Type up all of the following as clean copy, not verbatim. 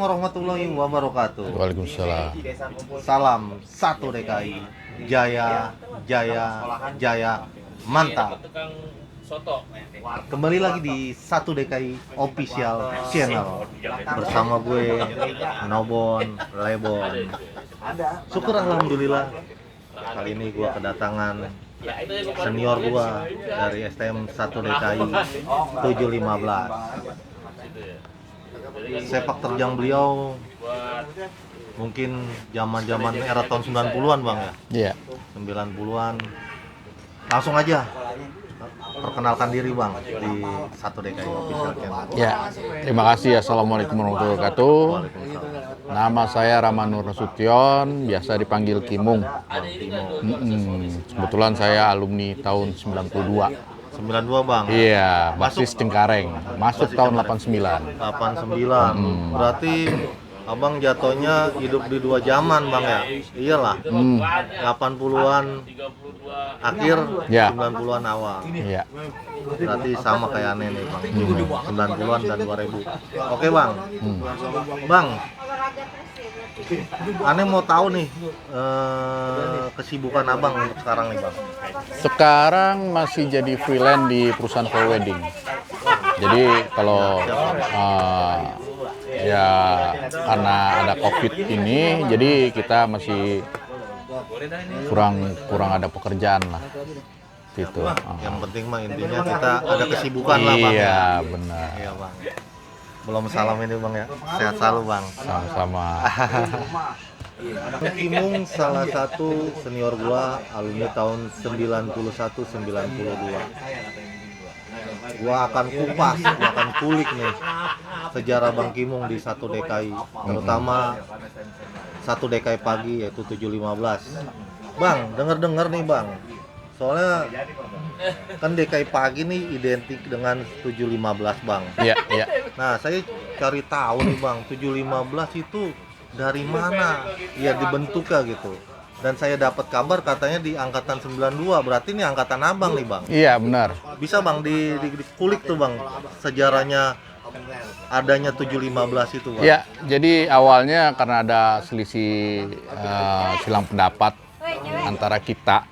warahmatullahi wabarakatuh. Waalaikumsalam. Salam satu DKI. Jaya, jaya, jaya, mantap. Kembali lagi di satu DKI Official Channel bersama gue Nobon Lebon. Syukur alhamdulillah kali ini gue kedatangan senior gue dari STM 1 DKI 715. Sepak terjang beliau mungkin zaman-zaman era tahun 90-an Bang ya? Iya. 90-an. Langsung aja perkenalkan diri Bang di satu DKI Official Channel. Ya, terima kasih. Assalamualaikum warahmatullahi wabarakatuh. Nama saya Rama Nur Nasution, biasa dipanggil Kimung. Kebetulan saya alumni tahun 92. 92 Bang? Iya, basis Cengkareng. Masuk tahun 89. 89. Berarti Abang jatuhnya hidup di dua zaman Bang ya? Iyalah. 80-an akhir, Ya. 90-an awal. Iya. Berarti sama kayak aneh nih Bang. 90-an dan 2000. Oke Bang. Bang, aneh mau tahu nih kesibukan Abang untuk sekarang nih Bang. Sekarang masih jadi freelance di perusahaan wedding. Jadi kalau ya karena ada COVID ini, jadi kita masih kurang ada pekerjaan lah, gitu. Yang penting mah intinya kita ada kesibukan lah Bang. Iya, Ya? benar. Iya Bang. Belum salam ini Bang ya. Sehat selalu Bang. Sama-sama. Kimung salah satu senior gua alumni tahun 91-92. Gua akan kupas, gua akan kulik nih sejarah Bang Kimung di satu DKI, terutama satu DKI pagi yaitu 715. Bang, denger nih Bang. Soalnya kan DKI pagi nih identik dengan 715 Bang. Iya, iya. Nah, saya cari tahu nih Bang, 715 itu dari mana ya dibentuknya gitu. Dan saya dapat kabar katanya di angkatan 92, berarti ini angkatan Abang nih Bang. Iya, benar. Bisa Bang dikulik tuh Bang sejarahnya adanya 715 itu Bang. Iya, jadi awalnya karena ada selisih silang pendapat antara kita.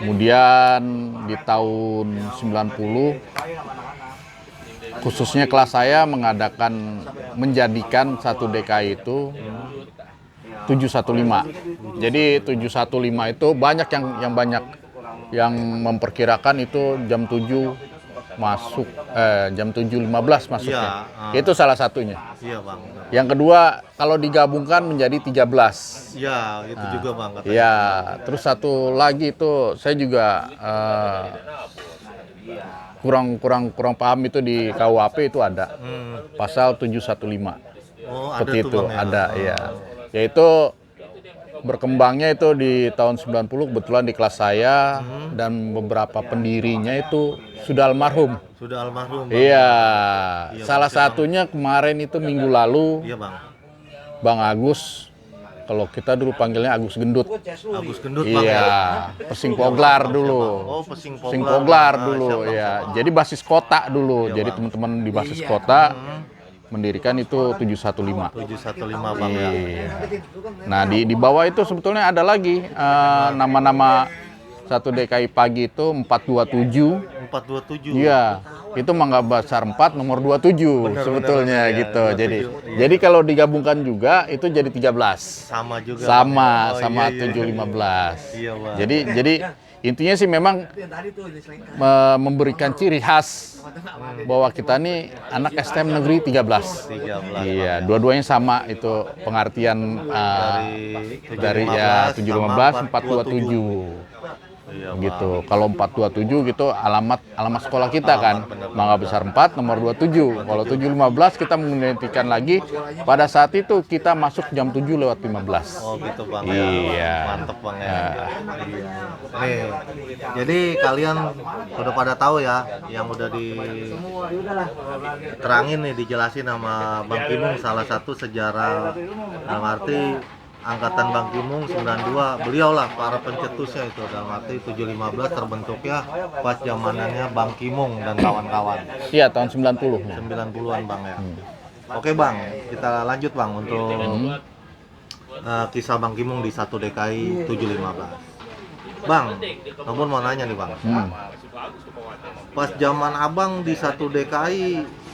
Kemudian di tahun 90 khususnya kelas saya menjadikan satu DKI itu 715. Jadi 715 itu banyak yang memperkirakan itu jam 7 masuk jam 7.15 masuknya. Ya, Itu salah satunya. Iya Bang. Yang kedua kalau digabungkan menjadi 13. Ya, itu juga Bang katanya. Ya, terus satu lagi itu saya juga kurang paham itu di KUHP itu ada pasal 715. Oh, Seperti ada tuh itu, Bang ya. ada ya. Yaitu berkembangnya itu di tahun 90 kebetulan di kelas saya dan beberapa pendirinya itu sudah almarhum. Sudah almarhum Bang. Iya. Iya, Salah Bang. satunya kemarin itu minggu lalu Iya Bang. Bang Agus. Kalau kita dulu panggilnya Agus Gendut. Agus Gendut Bang Iya, ya. Pesing Poglar dulu. Oh, Pesing Pesing Poglar. Poglar Nah, dulu siap, Bang, ya. siap. Jadi basis kota dulu. Iya, Jadi Bang. teman-teman di basis kota mendirikan itu 715. 715 Bang ya. Iya. Nah, di bawah itu sebetulnya ada lagi nama-nama satu DKI pagi itu 427. 427. Iya. Itu Mangga Besar 4 nomor 27 Benar, sebetulnya benar, gitu. ya, 27, Jadi kalau digabungkan juga itu jadi 13. Sama juga. Sama Oh, sama iya, iya. 715. Iya, Bang. Jadi intinya sih memang memberikan ciri khas bahwa kita nih anak STM Negeri 13. 13. Iya, dua-duanya sama itu pengertian dari ya 715 427. Iya, Gitu. Kalau 427 gitu alamat sekolah kita kan. Mangga Besar 4 nomor 27. Kalau 715 kita mengidentikan lagi pada saat itu kita masuk jam 7:15. Oh gitu Bang Iya. ya. Mantep Bang ya. Iya. Nih, jadi kalian udah pada tahu ya yang udah diterangin nih, dijelasin sama Bang Kimung salah satu sejarah dalam arti angkatan Bang Kimung 92, beliau lah para pencetusnya itu, dalam arti 715 terbentuknya pas zamanannya Bang Kimung dan kawan-kawan. Iya, tahun 90. 90-an Bang ya. Oke Bang, kita lanjut Bang untuk kisah Bang Kimung di 1 DKI 715. Bang, namun mau nanya nih Bang. Pas zaman Abang di 1 DKI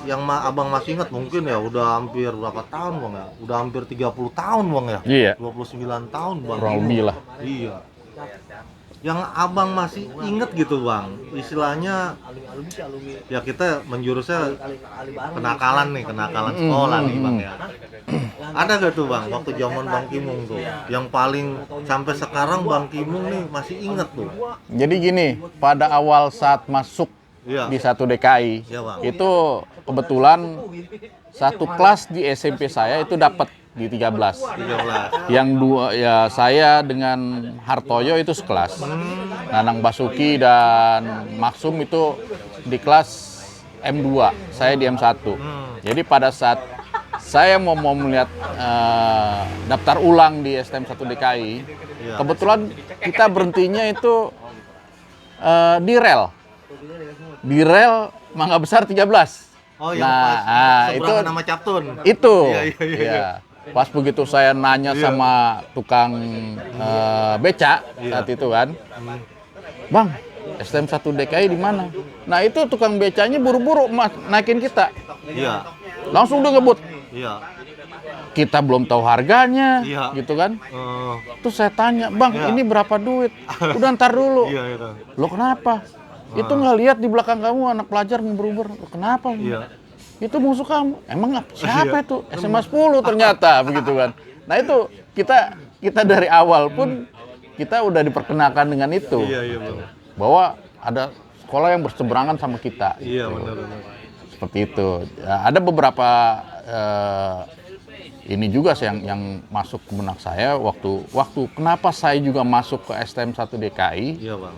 yang Abang masih ingat mungkin ya udah hampir berapa tahun Bang ya? Udah hampir 30 tahun Bang ya? Iya. 29 tahun Bang. Kurang lebih lah. Iya. Yang Abang masih inget gitu Bang, istilahnya ya kita menjurusnya kenakalan sekolah nih Bang ya. Ada gak tuh Bang, waktu zaman Bang Kimung tuh, yang paling sampai sekarang Bang Kimung nih masih inget tuh? Jadi gini, pada awal saat masuk Iya. di 1 DKI, Iya, Bang. itu kebetulan satu kelas di SMP saya itu dapat di 13. 13. Yang dua ya saya dengan Hartoyo itu sekelas. Nanang Basuki dan Maksum itu di kelas M2, saya di M1. Jadi pada saat saya mau melihat daftar ulang di STM 1 DKI, Iya. kebetulan kita berhentinya itu di rel Mangga Besar 13. Oh iya, Nah, seberang nama Captun. Itu. Iya, iya, iya. Iya. Pas begitu saya nanya sama tukang beca saat itu kan, Bang, STM 1 DKI di mana? Nah itu tukang becanya buru-buru naikin kita, Iya. langsung dia ngebut. Iya. Kita belum tahu harganya, Iya. gitu kan? Eh, Terus saya tanya, Bang, Iya. ini berapa duit? Udah ntar dulu. iya itu. Lo kenapa? Itu nggak lihat di belakang kamu anak pelajar ngeber-uber. Lo kenapa? Iya. Itu musuh kamu. Emang siapa itu? SMA 10 ternyata begitu kan. Nah itu kita dari awal pun kita udah diperkenalkan dengan itu. Iya, iya Bang. Bahwa ada sekolah yang berseberangan sama kita. Iya benar-benar. Seperti itu. Ya, ada beberapa ini juga sih yang masuk ke benak saya waktu kenapa saya juga masuk ke STM 1 DKI. Iya Bang.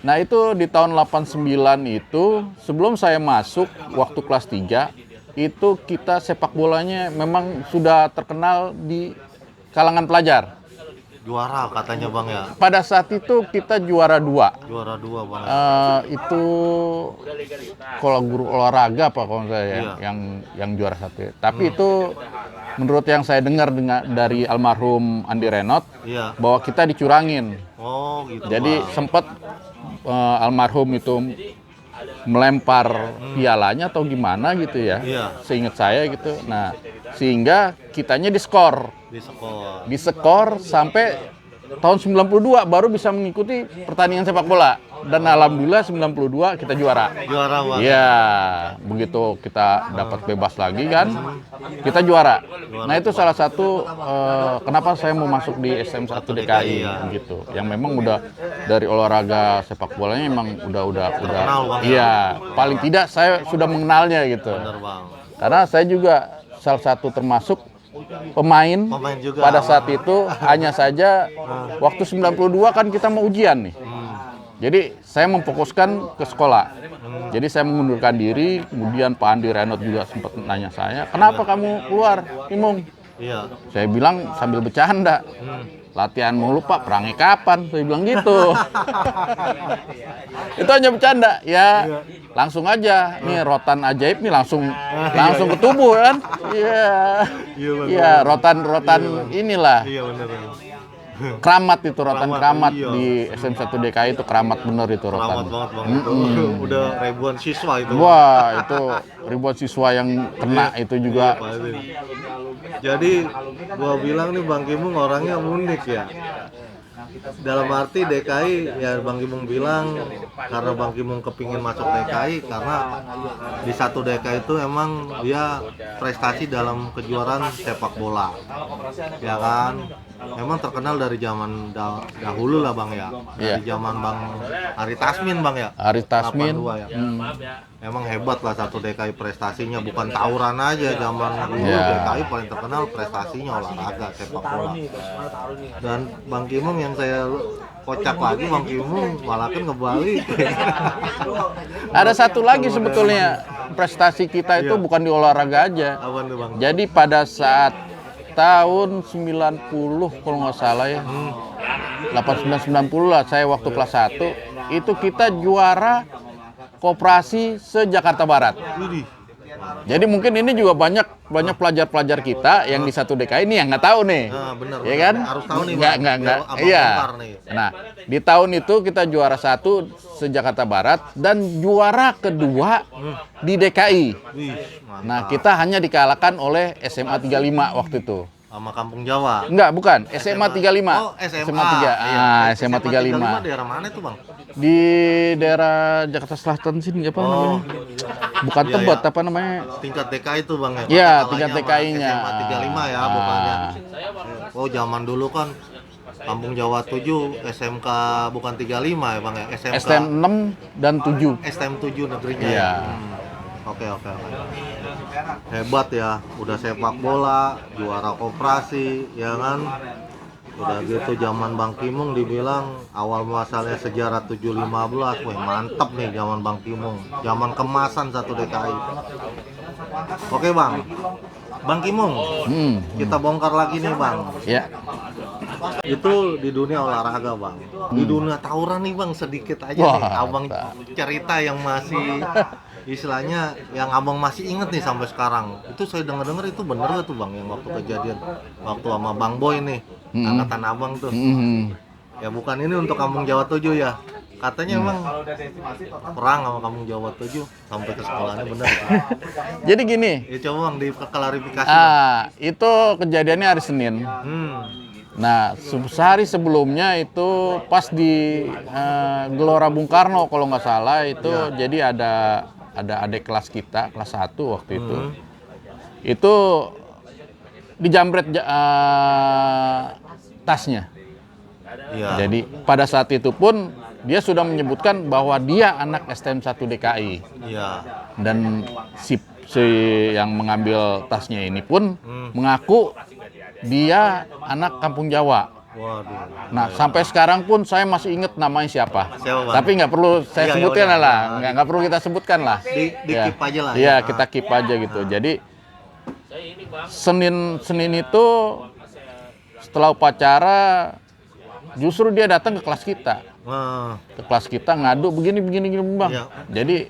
Nah itu di tahun 89 itu sebelum saya masuk waktu kelas 3 itu kita sepak bolanya memang sudah terkenal di kalangan pelajar. Juara katanya Bang ya. Pada saat itu kita juara 2. Juara 2 Bang. Itu kalau guru olahraga apa kalau saya Iya. yang juara 1. Tapi itu menurut yang saya dengar dari almarhum Andi Renot Iya. bahwa kita dicurangin. Oh gitu. Jadi Bang. sempat almarhum itu melempar pialanya atau gimana gitu ya. Iya. Seingat saya gitu. Nah, sehingga kitanya diskor. Di sekolah. Diskor sampai tahun 92 baru bisa mengikuti pertandingan sepak bola. Dan alhamdulillah 92 kita juara. Juara Bang. Iya, begitu kita dapat bebas lagi kan, kita juara. Nah itu salah satu kenapa saya mau masuk di STM 1 DKI gitu. Yang memang udah dari olahraga sepak bolanya memang udah Terkenal, Bang. iya, paling tidak saya sudah mengenalnya gitu. Benar Bang. Karena saya juga salah satu termasuk pemain juga. pada saat itu. Hanya saja waktu 92 kan kita mau ujian nih. Jadi saya memfokuskan ke sekolah. Jadi saya mengundurkan diri, kemudian Pak Andi Renot juga sempat nanya saya, kenapa kamu keluar, Kimung? Iya. Saya bilang sambil bercanda, latihan mulu Pak, perangnya kapan? Saya bilang gitu. Itu hanya bercanda, ya langsung aja. Nih rotan ajaib nih langsung ke tubuh kan? Iya, iya rotan inilah. Iya benar. Keramat itu rotan keramat iya. di STM 1 DKI itu keramat bener itu rotan. Selamat banget Bang. Itu udah ribuan siswa itu. Wah itu ribuan siswa yang kena itu juga. Pasti. Jadi gua bilang nih Bang Kimung orangnya unik ya. Dalam arti DKI ya Bang Kimung bilang karena Bang Kimung kepingin masuk DKI karena di 1 DKI itu emang dia prestasi dalam kejuaraan sepak bola ya kan, memang terkenal dari zaman dahulu lah Bang ya, dari zaman Bang Ari Tasmin Bang ya, Ari Tasmin 82 ya. Emang hebat lah 1 DKI prestasinya, bukan tawuran aja zaman dulu. DKI paling terkenal prestasinya olahraga sepak bola. Dan Bang Kimung yang saya kocak lagi, Bang Kimung malah kan ngebalik. Ada satu lagi sebetulnya prestasi kita itu bukan di olahraga aja. Apa tuh Bang? Jadi pada saat tahun 90 kalau nggak salah ya, 89-90 lah saya waktu kelas 1 itu kita juara koperasi se-Jakarta Barat. Widih. Jadi mungkin ini juga banyak pelajar-pelajar kita yang di satu DKI ini yang nggak tahu nih, bener, ya kan? harus tahu nih, nggak, Biar abang iya. bongkar nih. Nah, di tahun itu kita juara 1 se-Jakarta Barat dan juara kedua di DKI. Wih, mantap. Nah, kita hanya dikalahkan oleh SMA 35 waktu itu. Sama Kampung Jawa. Enggak, bukan. SMA 35. Oh, SMA. 3. Iya. SMA 35. Daerah mana tuh, Bang? Di daerah Jakarta Selatan sini apa namanya? Bukan Iya, Tebet, iya. apa namanya? Tingkat DKI itu, Bang ya. Iya, Kalahnya tingkat sama DKI-nya. SMA 35 ya, Ah. pokoknya. Oh, zaman dulu kan Kampung Jawa 7, SMK bukan 35 ya, Bang ya. SMK STM 6 dan 7. STM 7 negerinya. Iya. Ya? Oke. Hebat ya, udah sepak bola, juara koperasi, ya kan? Udah gitu zaman Bang Kimung dibilang awal muasalnya sejarah 715. Wah, mantap nih zaman Bang Kimung. Zaman kemasan satu DKI. Oke, Bang. Bang Kimung, kita bongkar lagi nih, Bang. Ya. Itu di dunia olahraga, Bang. Di dunia tawuran nih, Bang, sedikit aja Wah, nih Abang mantap. cerita yang masih istilahnya yang Abang masih inget nih sampai sekarang. Itu saya dengar-dengar itu bener gak tuh, Bang, yang waktu kejadian waktu sama Bang Boy nih, angkatan Abang tuh. Ya bukan ini untuk Kampung Jawa 7 ya. Katanya emang perang sama Kampung Jawa 7 sampai ke sekolahnya, bener. Jadi gini, Ya coba, Bang, diklarifikasi, Bang. itu kejadiannya hari Senin. Nah, sehari sebelumnya itu pas di Gelora Bung Karno kalau nggak salah itu, jadi ada adik kelas kita, kelas 1 waktu itu. Itu dijamret tasnya. Iya. Jadi pada saat itu pun dia sudah menyebutkan bahwa dia anak STM 1 DKI. Iya. Dan si yang mengambil tasnya ini pun mengaku dia anak Kampung Jawa. Waduh. Nah, sampai sekarang pun saya masih ingat namanya siapa. Siapa, Bang? Tapi nggak perlu saya Iya, sebutkan yaudah. lah, nggak perlu kita sebutkan lah. Di Ya. keep aja lah. Iya, ya. kita keep aja gitu. Jadi Senin itu setelah upacara justru dia datang ke kelas kita. Ke kelas kita ngadu begini Bang. Iya. Jadi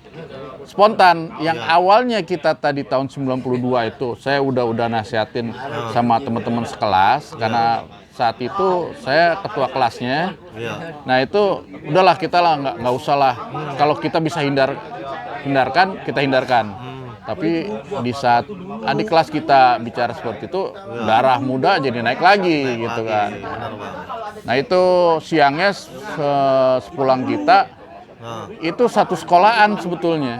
spontan yang awalnya kita tadi tahun 92 itu saya udah nasihatin sama teman-teman sekelas karena saat itu saya ketua kelasnya. Iya. Nah, itu udahlah kita lah nggak usah lah. Kalau kita bisa hindarkan, kita hindarkan. Tapi di saat adik kelas kita bicara seperti itu, darah muda jadi naik lagi gitu kan. Benar, Bang. Nah, itu siangnya sepulang kita itu satu sekolahan sebetulnya.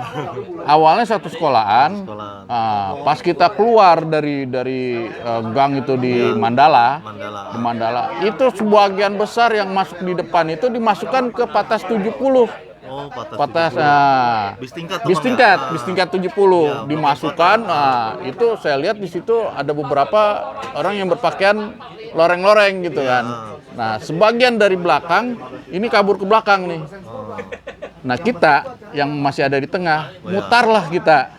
Awalnya satu sekolahan. Pas kita keluar dari gang itu di Mandala, di Mandala, itu sebagian besar yang masuk di depan itu dimasukkan ke Patas 70. Oh, Patas, bis tingkat, bis tingkat 70 dimasukkan. Itu saya lihat di situ ada beberapa orang yang berpakaian loreng-loreng gitu kan. Nah, sebagian dari belakang ini kabur ke belakang nih. Nah, kita yang masih ada di tengah, mutarlah kita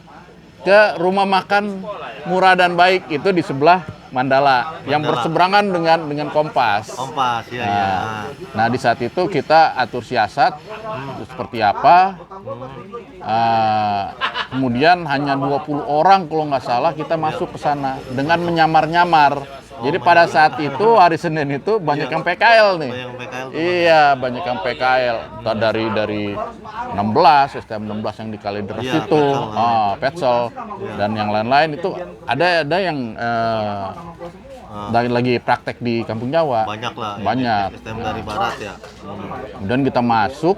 ke rumah makan murah dan baik itu di sebelah Mandala. Yang berseberangan dengan Kompas. Kompas, ya. Nah, di saat itu kita atur siasat seperti apa. Kemudian hanya 20 orang kalau nggak salah kita masuk ke sana dengan menyamar-nyamar. Jadi pada saat itu hari Senin itu banyak yang PKL nih. Iya, banyak yang PKL. Dari 16, STM 16 yang di Kalideres itu, Petsel dan yang lain-lain itu ada yang lagi praktek di Kampung Jawa. Banyak lah. Banyak. STM dari barat ya. Kemudian kita masuk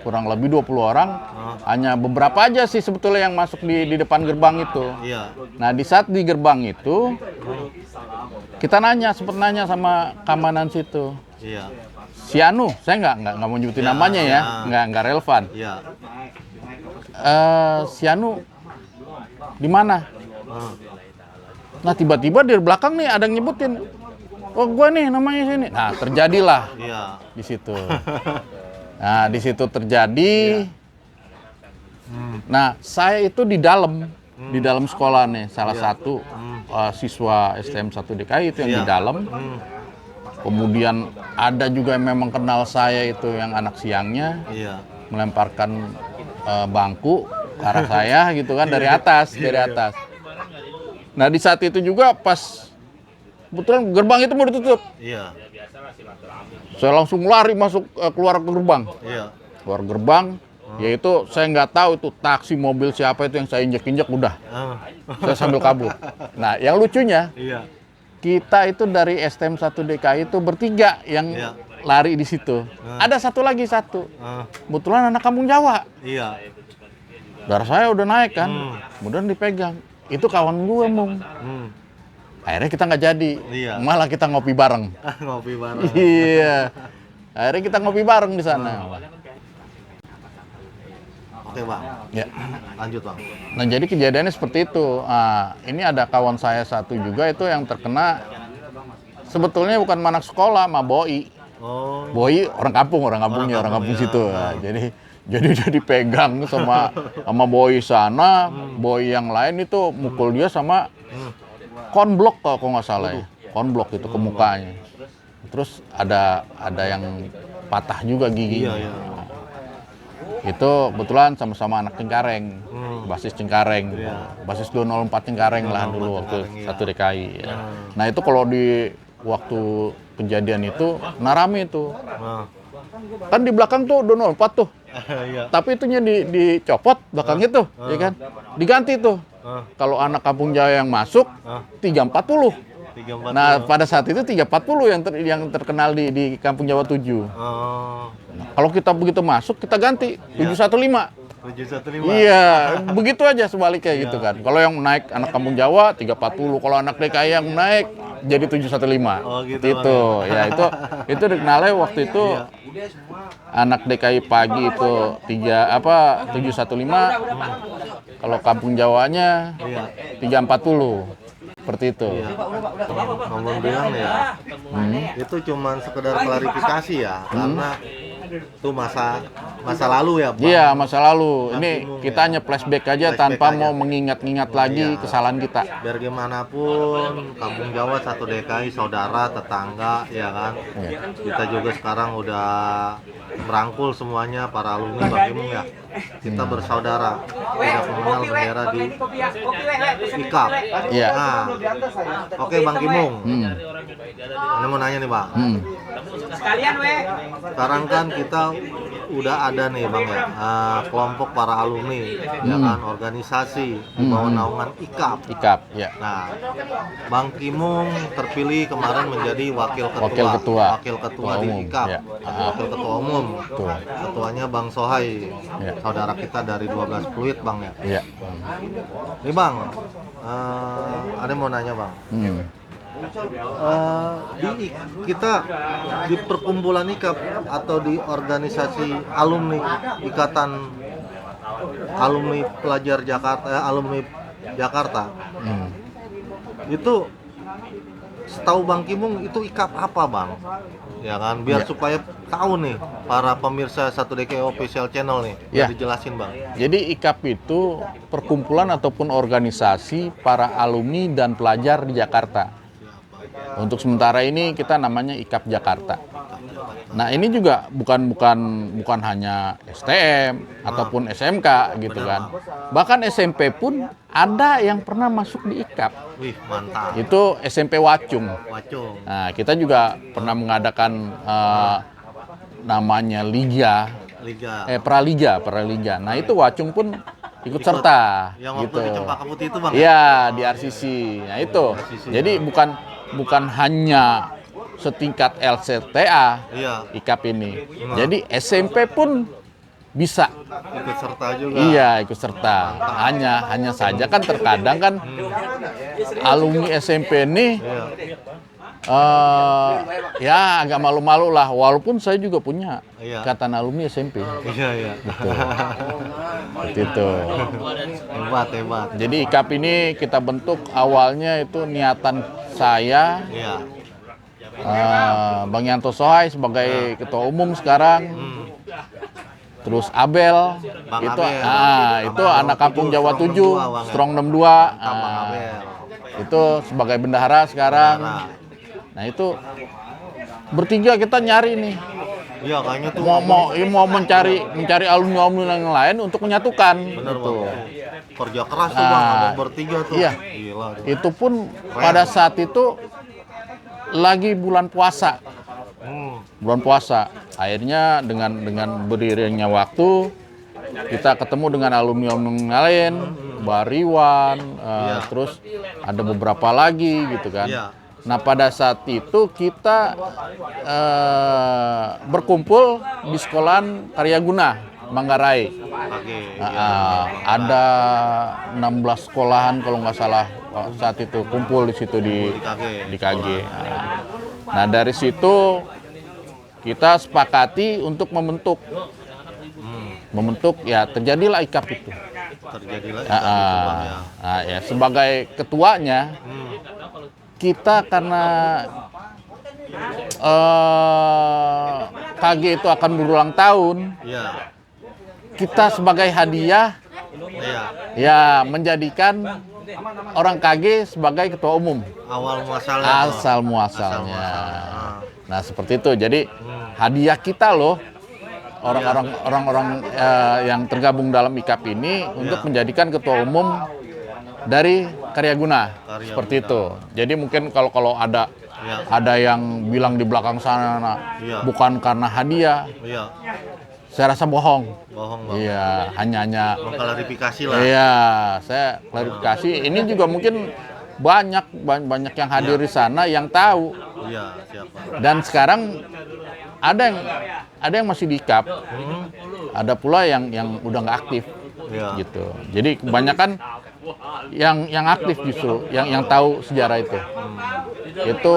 kurang lebih 20 orang. Hanya beberapa aja sih sebetulnya yang masuk di depan gerbang itu. Iya. Nah, di saat di gerbang itu kita sempat nanya sama keamanan situ. Iya. Si Anu, saya nggak mau nyebutin namanya ya, nggak relevan. Iya. Si Anu di mana? Nah, tiba-tiba di belakang nih ada yang nyebutin, oh gue nih namanya sini. Nah, terjadilah di situ. Nah, di situ terjadi. Nah, saya itu di dalam sekolah nih, salah satu siswa STM 1 DKI itu yang di dalam. Kemudian ada juga yang memang kenal saya itu yang anak siangnya, melemparkan bangku. ke arah saya gitu kan dari atas, dari atas. Nah di saat itu juga pas kebetulan gerbang itu mau ditutup, Iya. saya langsung lari masuk keluar ke gerbang. Iya. Keluar gerbang, yaitu saya nggak tahu itu taksi mobil siapa itu yang saya injek-injek udah. Saya sambil kabur. Nah yang lucunya Iya. kita itu dari STM 1 DKI itu bertiga yang Iya. lari di situ. Ada satu lagi kebetulan anak kampung Jawa. Iya. Darah saya udah naik kan, kemudian dipegang. Itu kawan gue Mung. Akhirnya kita nggak jadi, Iya. malah kita ngopi bareng. Ngopi bareng. Iya. Akhirnya kita ngopi bareng di sana. Oke bang. Ya. Lanjut bang. Nah jadi kejadiannya seperti itu. Nah, ini ada kawan saya satu juga itu yang terkena. Sebetulnya bukan anak sekolah, mah Boi. Oh. Boi orang kampungnya, orang kampung ya. situ. Nah, jadi dia dipegang sama Boi sana, Boi yang lain itu mukul dia sama konblok kalau nggak salah ya. Konblok itu ke mukanya. Terus ada yang patah juga giginya. Iya, iya. Itu kebetulan sama-sama anak Cengkareng, basis Cengkareng, Iya. basis 204 Cengkareng lah dulu waktu Cengkareng, iya. satu DKI. Ya. Nah itu kalau di waktu kejadian itu narame itu, kan di belakang tuh 204 tuh, Iya. tapi itunya dicopot belakang itu, ya kan, diganti tuh. Kalau anak kampung Jawa yang masuk 340. 340. Nah pada saat itu 340 yang terkenal di kampung Jawa 7. Oh. Nah, kalau kita begitu masuk kita ganti 715. 715. Iya, begitu aja sebaliknya gitu kan. Kalau yang naik anak kampung Jawa 340, kalau anak DKI yang naik jadi 715. Oh, gitu, Itu. Ya itu dikenalnya waktu itu anak DKI pagi itu 715. Kalau kampung Jawanya 340. Seperti itu. Iya. Ngomong bilang ya, itu cuman sekedar klarifikasi ya, karena itu masa lalu ya, Bang. Iya, masa lalu. Bang Ini Kimung, kita ya. hanya flashback aja Flashback tanpa aja. mau mengingat-ingat lagi Iya. kesalahan kita. Biar gimana pun, kampung Jawa satu DKI, saudara, tetangga, ya kan. Iya. Kita juga sekarang udah merangkul semuanya para alumni Bang Kimung ya. Kita bersaudara, tidak mengenal bendera di IKAP. Iya. Nah, oke Bang Kimung. Ini mau nanya nih Bang. Sekarang kan kita udah ada nih Bang ya, kelompok para alumni, ya kan, organisasi di bawah naungan IKAP. IKAP, ya. Nah, Bang Kimung terpilih kemarin menjadi wakil ketua di umum, IKAP, ya. wakil ketua umum. Betul. Ketuanya Bang Sohai, Ya. saudara kita dari 12 Fluid Bang ya. Iya. Nih Bang, ada yang mau nanya Bang. Kita di perkumpulan IKAP atau di organisasi alumni Ikatan Alumni Pelajar Jakarta, alumni Jakarta, itu setahu Bang Kimung itu IKAP apa Bang? Ya kan, biar Ya. supaya tahu nih para pemirsa 1 DKI Official Channel nih, biar Ya. dijelasin Bang. Jadi IKAP itu perkumpulan ataupun organisasi para alumni dan pelajar di Jakarta. Untuk sementara ini kita namanya IKAP Jakarta. Nah ini juga bukan hanya STM ataupun SMK gitu kan. Bahkan SMP pun ada yang pernah masuk di IKAP. Wih, mantap. Itu SMP Wacung. Wacung. Nah kita juga pernah mengadakan namanya Liga. Praliga. Nah itu Wacung pun ikut serta. Yang waktu gitu. di Cempaka Putih itu Bang. Iya di RCC. Nah itu. RCC, Jadi bukan hanya setingkat LCTA Iya, IKAP ini. Jadi SMP pun bisa. ikut serta juga. Iya ikut serta. Hanya saja kan terkadang kan alumni SMP ini ya agak malu-malu lah. Walaupun saya juga punya ikatan alumni SMP. Iya. Seperti itu. Hebat. Jadi IKAP ini kita bentuk awalnya itu niatan saya, Iya. Bang Yanto Sohai sebagai ketua umum sekarang, terus Abel, Bang itu Abel. itu Bang anak kampung Jawa 7, 62, Bang, ya. Strong 62, Bang Abel. itu sebagai bendahara sekarang. Bendahara. Nah itu bertiga kita nyari nih Iya, kayaknya tuh mau mencari alumni yang lain untuk menyatukan. bener gitu. Bang. Kerja keras tuh Bang, Nah, abang bertiga tuh. iya. Gila tuh. Itu pun pada saat itu lagi bulan puasa. Bulan puasa. Akhirnya dengan berdirinya waktu kita ketemu dengan alumni lain, Bariwan, terus ada beberapa lagi gitu kan. Iya. Nah pada saat itu kita berkumpul di sekolahan Karyaguna, Manggarai. Oke. Ada 16 sekolahan kalau nggak salah saat itu kumpul di situ di KG. Nah dari situ kita sepakati untuk membentuk ya terjadilah IKAP itu. Terjadilah itu Bang ya. Nah, ya sebagai ketuanya kita karena KG itu akan berulang tahun, Iya. kita sebagai hadiah Iya. ya menjadikan orang KG sebagai ketua umum. Awal muasalnya. Asal muasalnya. Nah seperti itu. Jadi hadiah kita loh orang-orang yang tergabung dalam IKAP ini untuk menjadikan ketua umum dari Karyaguna. Seperti itu. Jadi mungkin kalau ada yang bilang di belakang sana bukan karena hadiah, Iya. saya rasa bohong. Bohong Bang. Iya, hanya Klarifikasi lah. iya, saya klarifikasi. Ini juga mungkin banyak yang hadir di sana yang tahu. Iya, siapa? Dan sekarang ada yang masih di IKAP, ada pula yang udah nggak aktif, Iya. gitu. Jadi kebanyakan yang aktif justru, yang tahu sejarah itu. Itu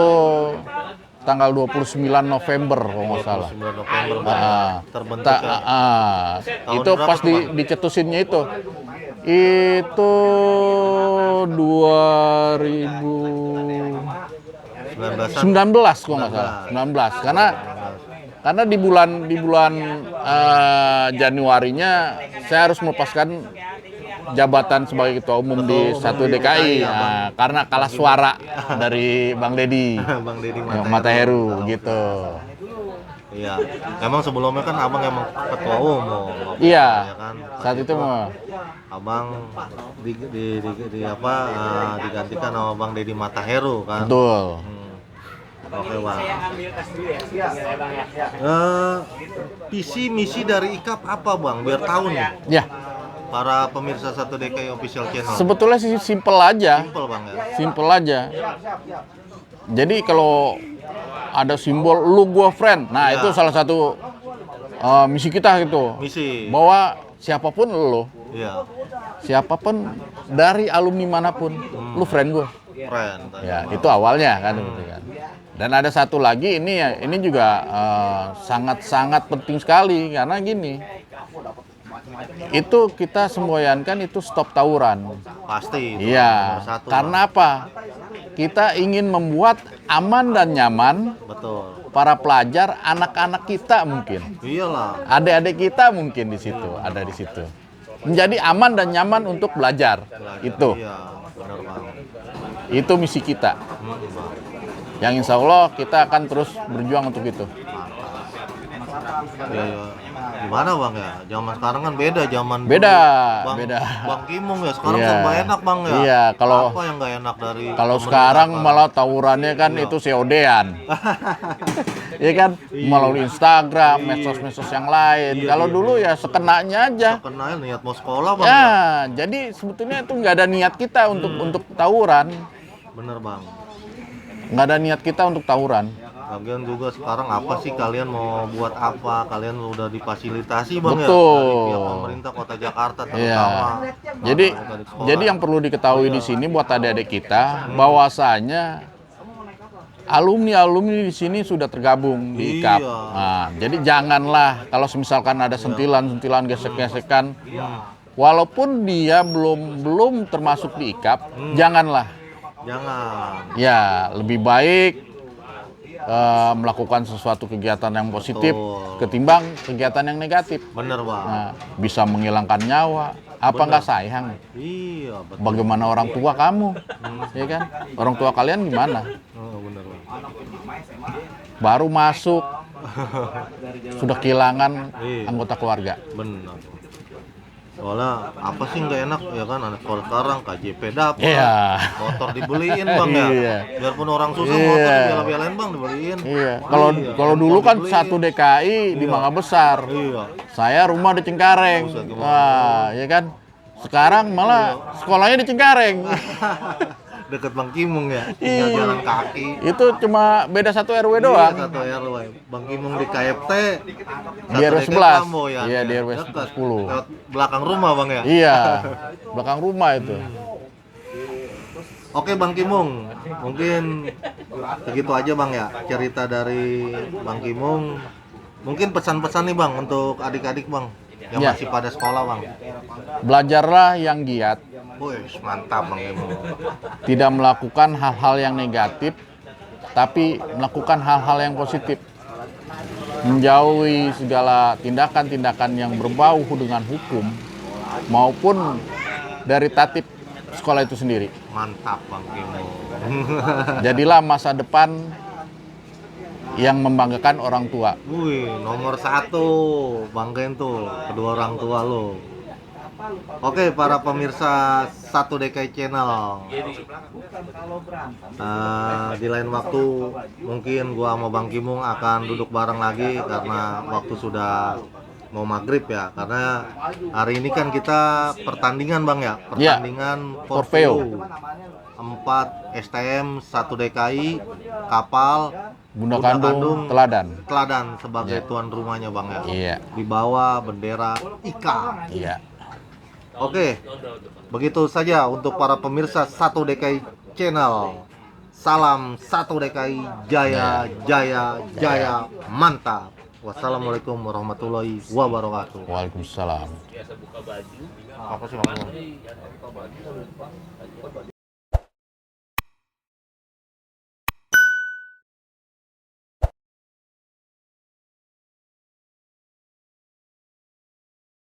tanggal 29 November kalau nggak salah. 9 November Bang. Terbentuk Itu berapa pas tuh, Bang? dicetusinnya itu 2019 kalau nggak salah. 19 karena di bulan Januarinya saya harus melepaskan jabatan sebagai ketua umum di satu DKI karena kalah suara dari Bang Deddy Bang Deddy Mataheru gitu. Iya. Emang sebelumnya kan Abang emang ketua umum. Iya. Ya kan? Saat itu mah Abang digantikan sama Bang Deddy Mataheru kan. betul. Oke Bang. Visi misi dari IKAP apa Bang? Biar tahu nih Ya, para pemirsa satu DKI official channel. sebetulnya sih simple aja. Simpel Bang ya. Simple aja. Jadi kalau ada simbol lu gua friend. Nah, Ya. itu salah satu misi kita gitu. Misi. Bahwa siapapun lu, Iya. siapapun dari alumni manapun, lu friend gua. Keren. Ya, itu awalnya kan gitu kan. Dan ada satu lagi ini juga sangat-sangat penting sekali karena gini. Itu kita semboyankan itu stop tawuran. Pasti. Itu Iya. nomor satu, Karena apa? Kita ingin membuat aman dan nyaman Bang. Betul. para pelajar, anak-anak kita mungkin. Iyalah. Adik-adik kita mungkin di situ, ada di situ. Menjadi aman dan nyaman untuk belajar. Itu. Iya, benar Bang. Itu misi kita. Bang. Yang insya Allah kita akan terus berjuang untuk itu. Ya. Gimana Bang ya? Zaman sekarang kan beda zaman dulu. Beda. Bang Kimung ya sekarang Iya. serba enak Bang ya. Iya, kalau apa yang nggak enak dari kalau pemerintah, sekarang Bang? malah tawurannya kan itu COD-an. Iya kan? Melalui Instagram, medsos-medsos yang lain. Kalau dulu ya sekenanya aja. Kenal niat mau sekolah Bang. Ya, jadi sebetulnya itu nggak ada niat kita untuk tawuran. Bener Bang. Nggak ada niat kita untuk tawuran. Lagian juga sekarang apa sih kalian mau buat apa? Kalian udah difasilitasi Bang ya Betul. dari pihak pemerintah Kota Jakarta terutama. Iya. Jadi adik-adik sekolah. jadi yang perlu diketahui di sini buat adik-adik kita bahwasanya alumni di sini sudah tergabung di IKAP. Iya. Nah, jadi janganlah kalau misalkan ada sentilan-sentilan gesek-gesekan walaupun dia belum termasuk di IKAP, janganlah. Jangan. Ya, lebih baik melakukan sesuatu kegiatan yang positif Betul. ketimbang kegiatan yang negatif. Bener Bang. Nah, bisa menghilangkan nyawa. Apa nggak sayang? Iya betul. Bagaimana orang tua kamu? Ya kan? Orang tua kalian gimana? Oh, bener Bang. Baru masuk sudah kehilangan Iya. anggota keluarga. Benar. Soalnya apa sih nggak enak ya kan anak sekolah sekarang KJP dapat, Iya. motor dibeliin bang ya. Iya. Biarpun orang susah Iya. motor dibela-belain bang dibeliin. Iya. Kalau Iya, kalau handphone dulu kan dibeliin. satu DKI di Iya. Mangga Besar. Iya. Saya rumah di Cengkareng. Buset, gimana? Wah, ya kan. Sekarang malah sekolahnya di Cengkareng. Deket Bang Kimung ya, tinggal Iya. jalan kaki. Itu cuma beda satu RW Iya, doang. satu RW. Bang Kimung di KFT, Di RW 11. Iya, di RW Dekat. 10. Lewat belakang rumah bang ya. Iya. Belakang rumah itu. Oke Bang Kimung, mungkin segitu aja bang ya cerita dari Bang Kimung. Mungkin pesan-pesan nih bang untuk adik-adik bang yang Ya. masih pada sekolah bang. Belajarlah yang giat, Wih, mantap Bang Kimung. tidak melakukan hal-hal yang negatif, tapi melakukan hal-hal yang positif. Menjauhi segala tindakan-tindakan yang berbau dengan hukum maupun dari tatib sekolah itu sendiri. Mantap Bang Kimung. Jadilah masa depan yang membanggakan orang tua. Wih, nomor 1 banggain tuh kedua orang tua lo. Oke, para pemirsa Satu DKI Channel. Di lain waktu mungkin gua sama Bang Kimung akan duduk bareng lagi karena waktu sudah mau maghrib ya. Karena hari ini kan kita pertandingan bang ya, pertandingan Forfeo. 4 STM 1 DKI kapal Bunda Kandung, Teladan. Teladan sebagai Iya. tuan rumahnya bang ya. Iya, Di bawah bendera IKA. iya. Oke, begitu saja untuk para pemirsa Satu DKI Channel. Salam Satu DKI Jaya, Jaya, Jaya, mantap. Wassalamualaikum warahmatullahi wabarakatuh. Waalaikumsalam. Apa sih Bang?